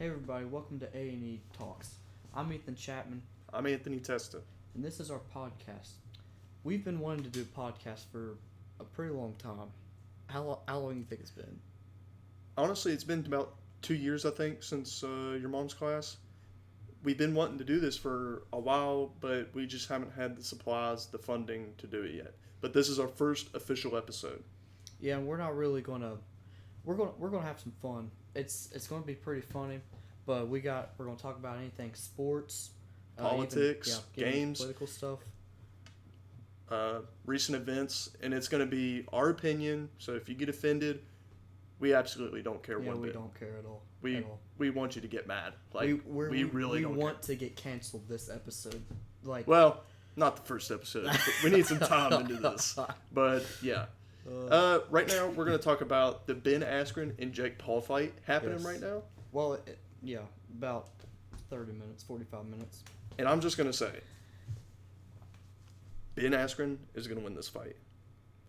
Hey everybody, welcome to A&E Talks. I'm Ethan Chapman, I'm Anthony Testa. and this is our podcast. We've been wanting to do a podcast for a pretty long time. How long do you think it's been? Honestly, it's been about 2 years, I think, since your mom's class. We've been wanting to do this for a while, but we just haven't had the supplies, the funding to do it yet. But this is our first official episode. Yeah, and we're not really gonna we're gonna have some fun. It's gonna be pretty funny, but we're gonna talk about anything sports, Politics, games, political stuff. recent events, and it's going to be our opinion. So if you get offended, we absolutely don't care one We bit. don't care at all. We want you to get mad. Like we really don't want care. to get canceled this episode. Like Well, not the first episode. We need some time into this. But yeah. Right now, we're going to talk about the Ben Askren and Jake Paul fight happening Yes. right now. Well, about 30 minutes, 45 minutes. And I'm just going to say, Ben Askren is going to win this fight.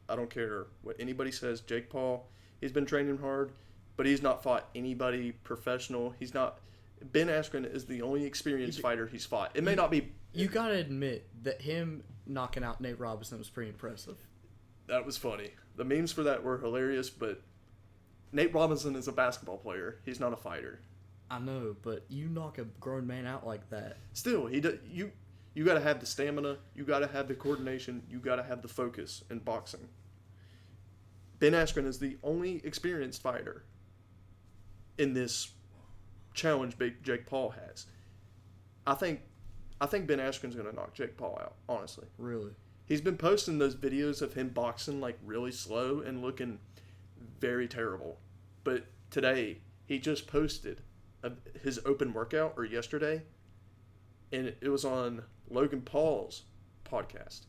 I don't care what anybody says. Jake Paul, he's been training hard, but he's not fought anybody professional. He's not. Ben Askren is the only experienced fighter he's fought. It may not be. You got to admit that him knocking out Nate Robinson was pretty impressive. That was funny. The memes for that were hilarious, but Nate Robinson is a basketball player. He's not a fighter. I know, but you knock a grown man out like that. Still, you got to have the stamina, you got to have the coordination, you got to have the focus in boxing. Ben Askren is the only experienced fighter in this challenge Jake Paul has. I think Ben Askren's going to knock Jake Paul out, honestly. Really? He's been posting those videos of him boxing like really slow and looking very terrible. But today, he just posted his open workout, or yesterday, and it was on Logan Paul's podcast.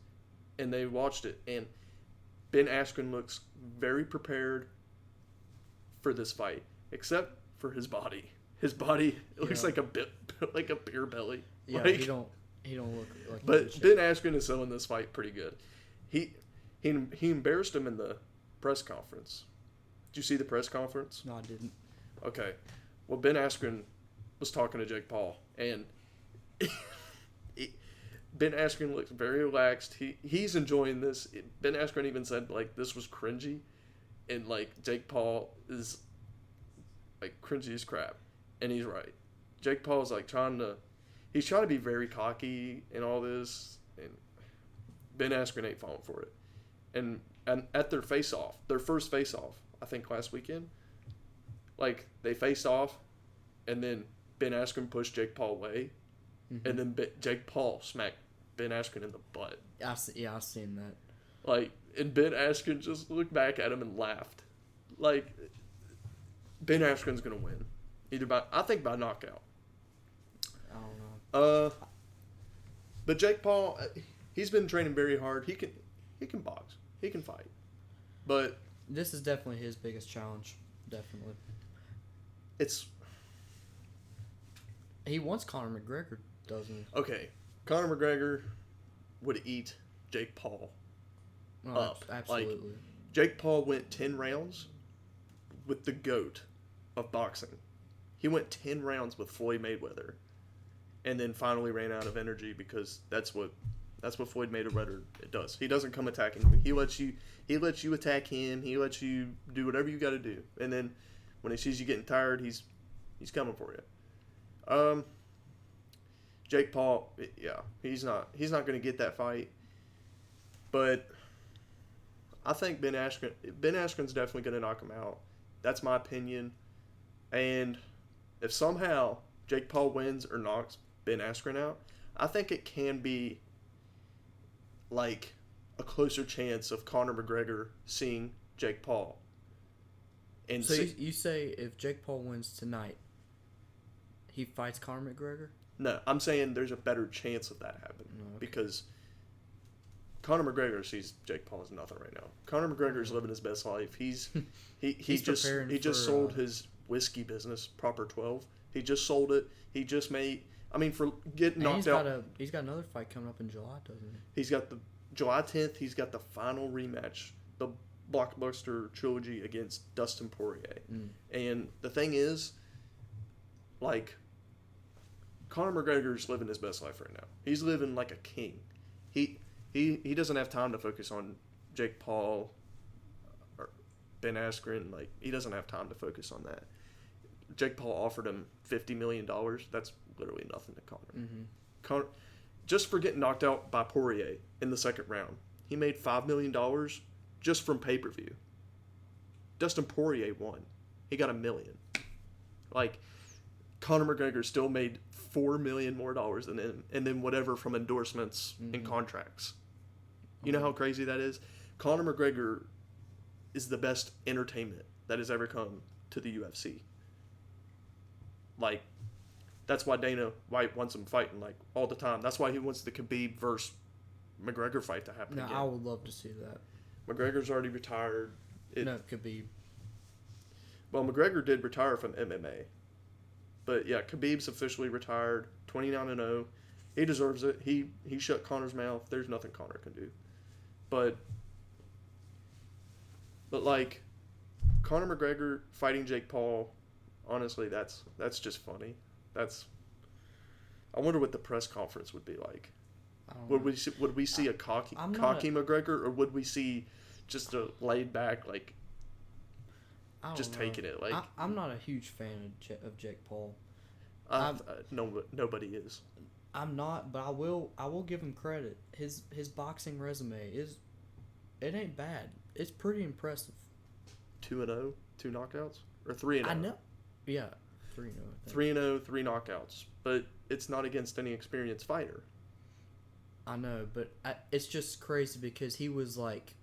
And they watched it, and Ben Askren looks very prepared for this fight, except for his body. His body looks like a bit like a beer belly. Yeah, like, he don't look like. But Ben Askren is selling this fight pretty good. He embarrassed him in the press conference. Did you see the press conference? No, I didn't. Okay. Well, Ben Askren was talking to Jake Paul, and Ben Askren looks very relaxed. He's enjoying this. Ben Askren even said like this was cringy, and like Jake Paul is like cringy as crap, and he's right. Jake Paul is like trying to be very cocky and all this, and Ben Askren ain't falling for it. And at their first face off, I think last weekend, like they faced off, and then Ben Askren pushed Jake Paul away, and then Jake Paul smacked Ben Askren in the butt. I've seen that. Like, and Ben Askren just looked back at him and laughed. Like, Ben Askren's gonna win, I think by knockout. I don't know. But Jake Paul, he's been training very hard. He can box. He can fight. But This is definitely his biggest challenge. Definitely. He wants Conor McGregor, doesn't he? Okay. Conor McGregor would eat Jake Paul up. Absolutely. Like, Jake Paul went 10 rounds with the GOAT of boxing. He went 10 rounds with Floyd Mayweather, and then finally ran out of energy because that's what Floyd Mayweather does. He doesn't come attacking you. He lets you attack him. He lets you do whatever you got to do, and then when he sees you getting tired, he's coming for you. Jake Paul, yeah, he's not going to get that fight, but I think Ben Askren's definitely going to knock him out. That's my opinion. And if somehow Jake Paul wins or knocks Ben Askren out, I think it can be like a closer chance of Conor McGregor seeing Jake Paul. And so you say if Jake Paul wins tonight, he fights Conor McGregor? No, I'm saying there's a better chance of that happening because Conor McGregor sees Jake Paul as nothing right now. Conor McGregor is living his best life. He just sold his whiskey business, Proper 12. He just sold it. He just made. I mean, for getting knocked out. He's got another fight coming up in July, doesn't he? He's got the July 10th. He's got the final rematch, the blockbuster trilogy against Dustin Poirier. And the thing is, like, Conor McGregor's living his best life right now. He's living like a king. He doesn't have time to focus on Jake Paul or Ben Askren. Like, he doesn't have time to focus on that. Jake Paul offered him $50 million. That's literally nothing to Conor. Mm-hmm. Conor, just for getting knocked out by Poirier in the second round, he made $5 million just from pay-per-view. Dustin Poirier won. He got $1 million. Like, Conor McGregor still made $4 million more than him, and then whatever from endorsements and contracts. You know how crazy that is? Conor McGregor is the best entertainment that has ever come to the UFC. Like, that's why Dana White wants him fighting, like, all the time. That's why he wants the Khabib versus McGregor fight to happen again. I would love to see that. McGregor's already retired. No, Khabib. Well, McGregor did retire from MMA. But, yeah, Khabib's officially retired, 29-0. He deserves it. He shut Conor's mouth. There's nothing Conor can do. But like, Conor McGregor fighting Jake Paul, honestly, that's just funny. I wonder what the press conference would be like. Would we see a cocky McGregor, or would we see just a laid back, like, just taking it? Like, I'm not a huge fan of Jake Paul. Nobody is. I'm not, but I will give him credit. His boxing resume it ain't bad. It's pretty impressive. 2-0, 2 knockouts, or 3-0. I know. Yeah, 3-0. 3-0, 3 knockouts, but it's not against any experienced fighter. I know, but it's just crazy because he was like,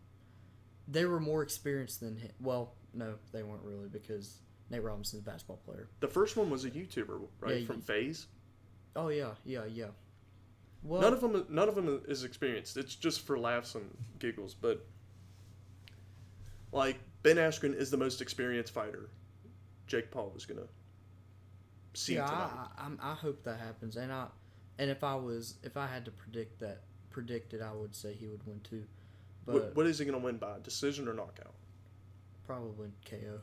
they were more experienced than him. Well, no, they weren't really, because Nate Robinson's a basketball player. The first one was a YouTuber, right? Yeah, from FaZe. Oh yeah. Well, none of them is experienced. It's just for laughs and giggles. But, like, Ben Askren is the most experienced fighter Jake Paul is gonna see tonight. I hope that happens, and if I had to predict it, I would say he would win too. But what is he gonna win by? Decision or knockout? Probably KO.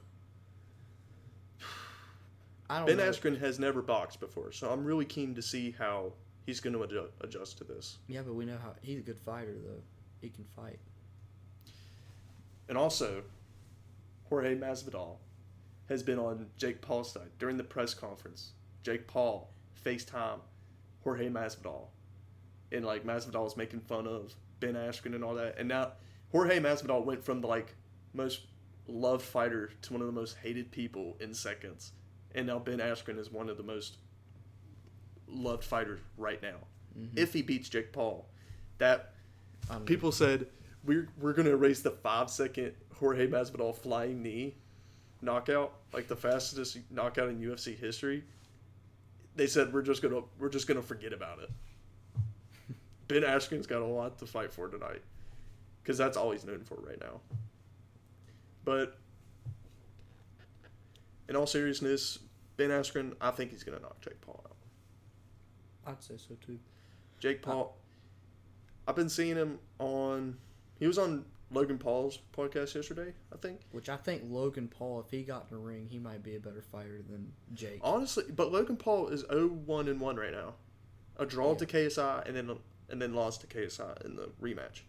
I don't Ben know. Askren has never boxed before, so I'm really keen to see how he's going to adjust to this. Yeah, but we know how he's a good fighter, though. He can fight. And also, Jorge Masvidal has been on Jake Paul's side during the press conference. Jake Paul FaceTime Jorge Masvidal, and like Masvidal was making fun of Ben Askren and all that. And now Jorge Masvidal went from the like most loved fighter to one of the most hated people in seconds. And now Ben Askren is one of the most loved fighters right now. Mm-hmm. If he beats Jake Paul, people said we're going to erase the 5-second Jorge Masvidal flying knee knockout, like the fastest knockout in UFC history. They said we're just gonna forget about it. Ben Askren's got a lot to fight for tonight, because that's all he's known for right now. But in all seriousness, Ben Askren, I think he's going to knock Jake Paul out. I'd say so too. Jake Paul, I've been seeing him he was on Logan Paul's podcast yesterday, I think. Which I think Logan Paul, if he got in the ring, he might be a better fighter than Jake. Honestly, but Logan Paul is 0-1-1 right now. A draw to KSI and then lost to KSI in the rematch.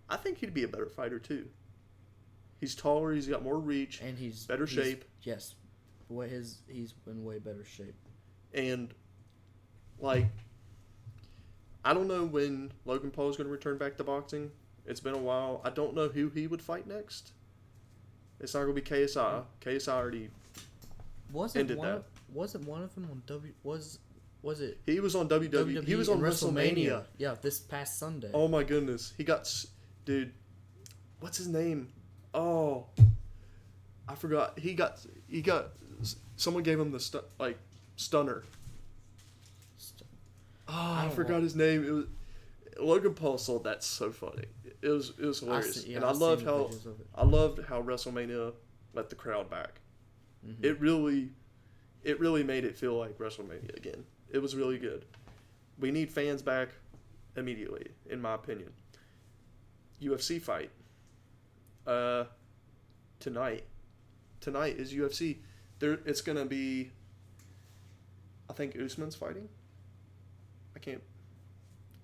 I think he'd be a better fighter too. He's taller, he's got more reach, and he's better shape. Yes. He's in way better shape. And, like, I don't know when Logan Paul is going to return back to boxing. It's been a while. I don't know who he would fight next. It's not going to be KSI. KSI already ended that. Wasn't one of them on was it? He was on WWE. He was on WrestleMania. Yeah, this past Sunday. Oh my goodness. Dude, what's his name? Oh, I forgot. He got someone gave him the stunner. I forgot his name. It was Logan Paul sold that so funny. It was hilarious. I loved how WrestleMania let the crowd back. Mm-hmm. It really made it feel like WrestleMania again. It was really good. We need fans back immediately, in my opinion. UFC fight. Tonight is UFC. It's gonna be think Usman's fighting.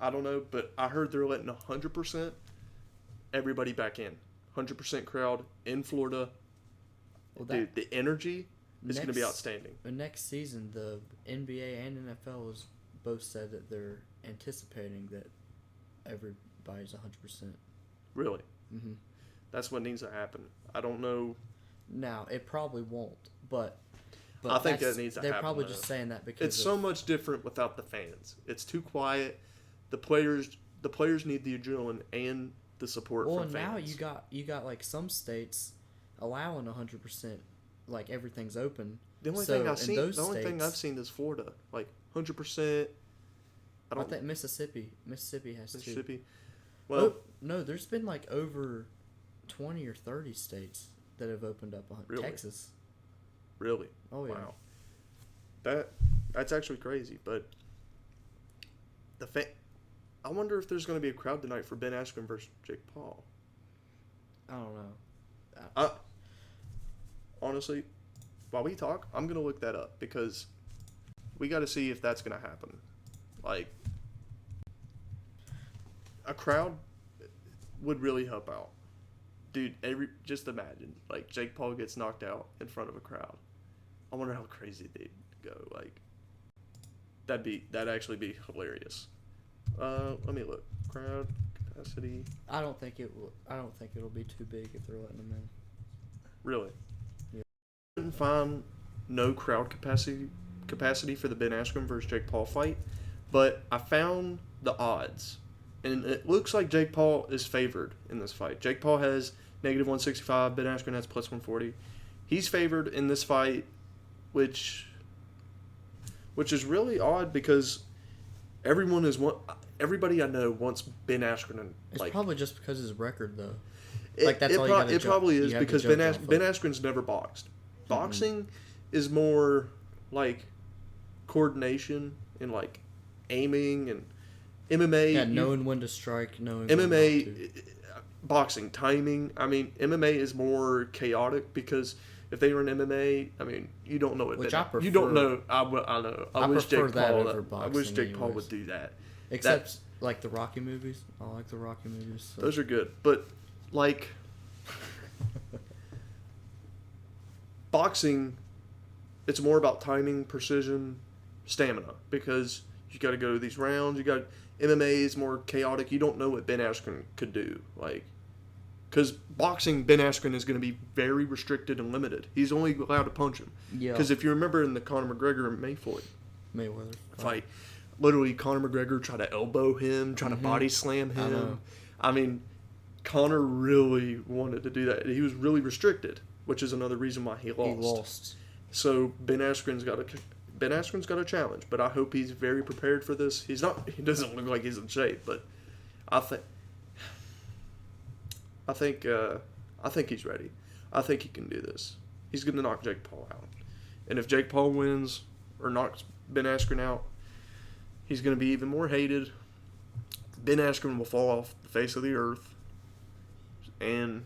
I don't know, but I heard they're letting 100% everybody back in. 100% crowd in Florida. Well, Dude, the energy is going to be outstanding. The next season, the NBA and NFL has both said that they're anticipating that everybody's 100%. Really? Mm-hmm. That's what needs to happen. I don't know. Now, it probably won't, but I think that needs to happen. They're probably just saying that because it's so much different without the fans. It's too quiet. The players need the adrenaline and the support from fans. Well, now you got like some states allowing 100%, like everything's open. The only thing I've seen is Florida, like 100%. I think Mississippi has Mississippi. too. Well, no, there's been like over 20 or 30 states that have opened up. Really? Texas. Really? Oh yeah. Wow. That's actually crazy, but I wonder if there's going to be a crowd tonight for Ben Askren versus Jake Paul. I don't know. Honestly, while we talk, I'm going to look that up because we got to see if that's going to happen. Like, a crowd would really help out. Dude, just imagine, like, Jake Paul gets knocked out in front of a crowd. I wonder how crazy they'd go. Like, that'd actually be hilarious. Let me look. Crowd capacity. I don't think it'll be too big if they're letting them in. Really? Yeah. I couldn't find no crowd capacity for the Ben Askren versus Jake Paul fight, but I found the odds, and it looks like Jake Paul is favored in this fight. Jake Paul has -165. Ben Askren has +140. He's favored in this fight, which is really odd because everybody I know wants Ben Askren. It's probably just because of his record, though. It probably is because Ben Askren's never boxed. Boxing is more like coordination and like aiming, and MMA. Yeah, knowing when to strike, knowing MMA, when not to. Boxing, timing. I mean, MMA is more chaotic because if they were in MMA, I mean, you don't know what you don't know. I know. I wish Jake Paul would do that. Except like the Rocky movies. I like the Rocky movies. So. Those are good, but like boxing, it's more about timing, precision, stamina because you got to go these rounds. MMA is more chaotic. You don't know what Ben Askren could do, like. Because boxing, Ben Askren is going to be very restricted and limited. He's only allowed to punch him. Yeah. Because if you remember in the Conor McGregor and Mayweather fight, literally Conor McGregor tried to elbow him, tried to body slam him. I mean, Conor really wanted to do that. He was really restricted, which is another reason why he lost. So Ben Askren's got a challenge, but I hope he's very prepared for this. He doesn't look like he's in shape, but I think he's ready. I think he can do this. He's going to knock Jake Paul out. And if Jake Paul wins or knocks Ben Askren out, he's going to be even more hated. Ben Askren will fall off the face of the earth. And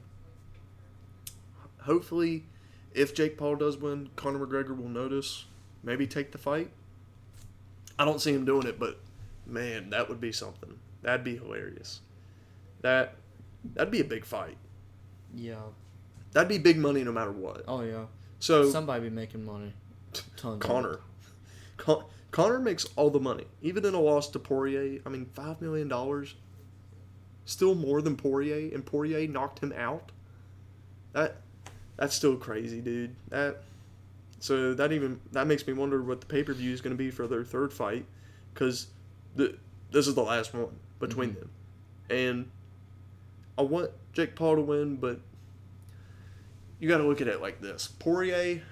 hopefully, if Jake Paul does win, Conor McGregor will notice, maybe take the fight. I don't see him doing it, but man, that would be something. That'd be hilarious. That'd be a big fight. Yeah. That'd be big money no matter what. Oh, yeah. So somebody be making money. Tons. Conor makes all the money. Even in a loss to Poirier, I mean, $5 million. Still more than Poirier, and Poirier knocked him out. That's still crazy, dude. That makes me wonder what the pay-per-view is going to be for their third fight, because this is the last one between them. And I want Jake Paul to win, but you got to look at it like this. Poirier,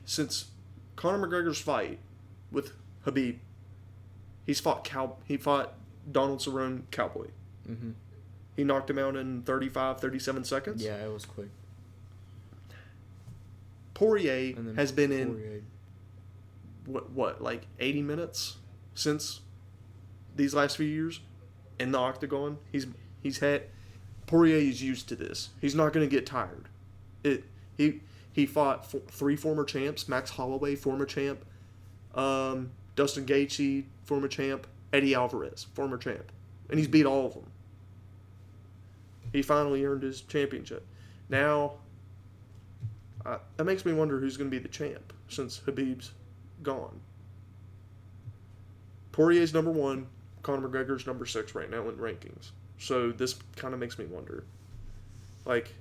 since Conor McGregor's fight with Khabib, he fought Donald Cerrone Cowboy. Mm-hmm. He knocked him out in 37 seconds. Yeah, it was quick. Poirier has been in what like 80 minutes since these last few years in the octagon. Poirier is used to this. He's not going to get tired. He fought three former champs, Max Holloway, former champ, Dustin Gaethje, former champ. Eddie Alvarez, former champ. And he's beat all of them. He finally earned his championship. Now, that makes me wonder who's going to be the champ since Khabib's gone. Poirier's number 1. Conor McGregor's number 6 right now in rankings. So this kind of makes me wonder. Like,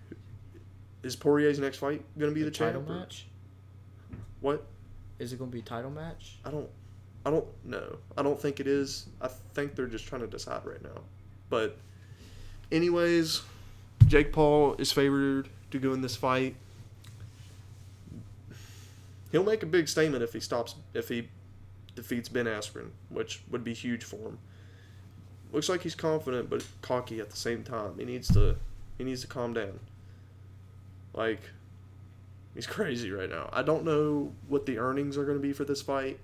is Poirier's next fight going to be the champ? Title match? What? Is it going to be a title match? I don't know. I don't think it is. I think they're just trying to decide right now. But anyways, Jake Paul is favored to go in this fight. He'll make a big statement if he defeats Ben Askren, which would be huge for him. Looks like he's confident but cocky at the same time. He needs to calm down. Like, he's crazy right now. I don't know what the earnings are going to be for this fight.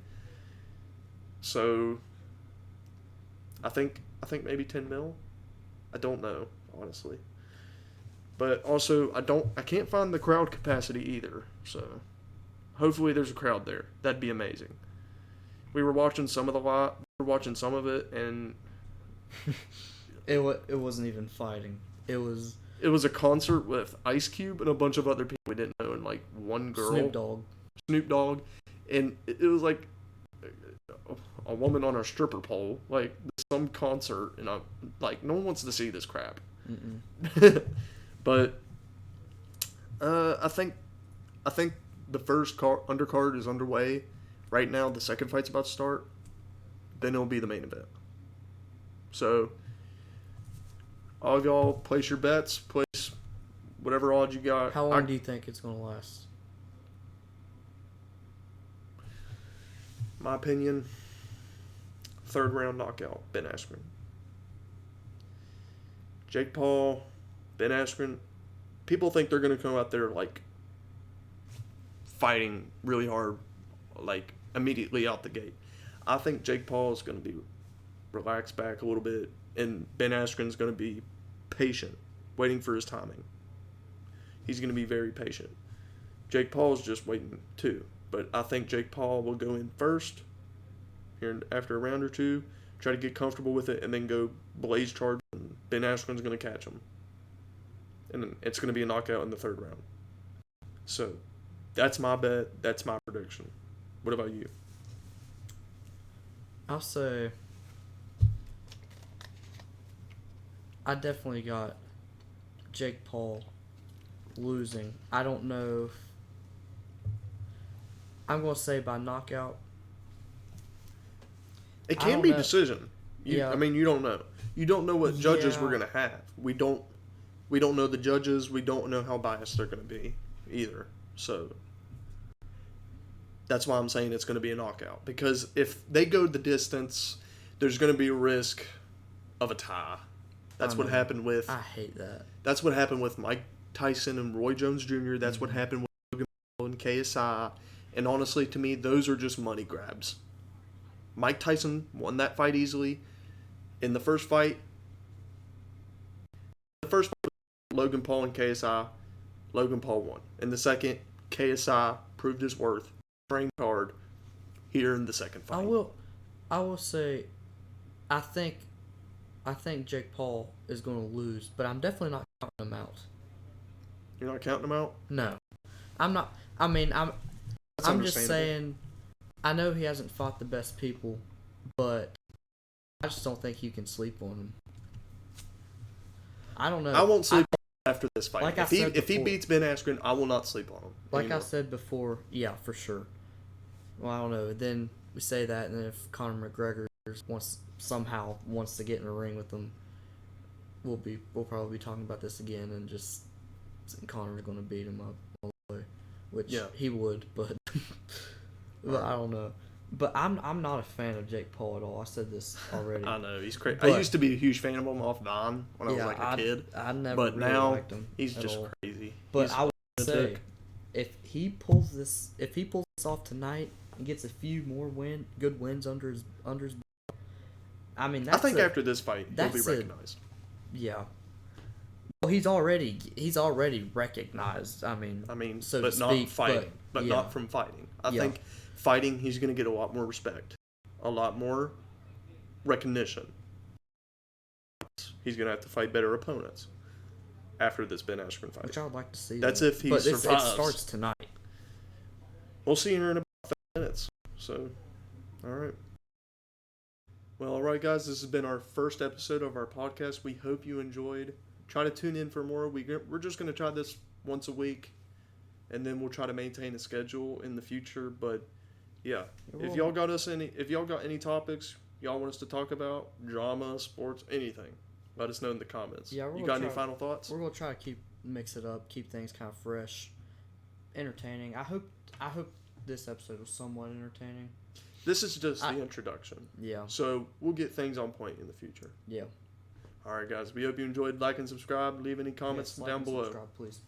So I think maybe 10 mil. I don't know, honestly. But also I can't find the crowd capacity either. So hopefully there's a crowd there. That'd be amazing. We were watching some of it, and it wasn't even fighting. It was a concert with Ice Cube and a bunch of other people we didn't know, and like one girl, Snoop Dogg, and it was like a woman on a stripper pole, like some concert, and I'm like, no one wants to see this crap. But I think the first undercard is underway. Right now, the second fight's about to start. Then it'll be the main event. So, all of y'all, place your bets. Place whatever odds you got. How long do you think it's going to last? My opinion, 3rd round knockout, Ben Askren. Jake Paul, Ben Askren. People think they're going to come out there like fighting really hard, like immediately out the gate. I think Jake Paul is going to be relaxed back a little bit, and Ben Askren is going to be patient, waiting for his timing. He's going to be very patient. Jake Paul is just waiting too, but I think Jake Paul will go in first here after a round or two, try to get comfortable with it, and then go blaze charge, and Ben Askren's going to catch him. And it's going to be a knockout in the 3rd round. So, that's my bet. That's my prediction. What about you? I'll say I definitely got Jake Paul losing. I don't know if I'm going to say by knockout. It can be decision. Yeah. I mean, you don't know. You don't know what judges we're going to have. We don't know the judges. We don't know how biased they're going to be either. So that's why I'm saying it's going to be a knockout. Because if they go the distance, there's going to be a risk of a tie. That's what happened with... I hate that. That's what happened with Mike Tyson and Roy Jones Jr. That's what happened with Logan Paul and KSI. And honestly, to me, those are just money grabs. Mike Tyson won that fight easily. In the first fight, Logan Paul and KSI, Logan Paul won. In the second, KSI proved his worth. Trained hard here in the second fight. I will say, I think Jake Paul is going to lose, but I'm definitely not counting him out. You're not counting him out? No, I'm not. I mean, I'm just saying. I know he hasn't fought the best people, but I just don't think you can sleep on him. I don't know. I won't sleep on him after this fight. Like if he beats Ben Askren, I will not sleep on him. Like anymore. I said before, yeah, for sure. Well, I don't know. Then we say that, and then if Conor McGregor somehow wants to get in a ring with him, we'll probably be talking about this again, and just Conor's going to beat him up all the way, which he would, but but I don't know. But I'm not a fan of Jake Paul at all. I said this already. I know he's crazy. I used to be a huge fan of him off Vine when I was like a kid. I never. But really now liked him he's just all. crazy. But I would say, if he pulls this off tonight and gets a few more good wins under his belt, I mean, I think after this fight he'll be recognized. Yeah. Well, he's already recognized. I mean, so but to not speak, fighting. But yeah. not from fighting. I think fighting, he's going to get a lot more respect, a lot more recognition. He's going to have to fight better opponents after this Ben Askren fight. Which I would like to see. That's though. if he But survives. It starts tonight. We'll see here in about 5 minutes. So, all right. Well, all right, guys. This has been our first episode of our podcast. We hope you enjoyed. Try to tune in for more. We're just going to try this once a week, and then we'll try to maintain a schedule in the future. But yeah, if y'all got any topics y'all want us to talk about, drama, sports, anything, let us know in the comments. Yeah, you got any final thoughts? We're gonna try to mix it up, keep things kind of fresh, entertaining. I hope this episode was somewhat entertaining. This is just the introduction. Yeah. So we'll get things on point in the future. Yeah. All right, guys. We hope you enjoyed. Like and subscribe. Leave any comments down below. Subscribe, please.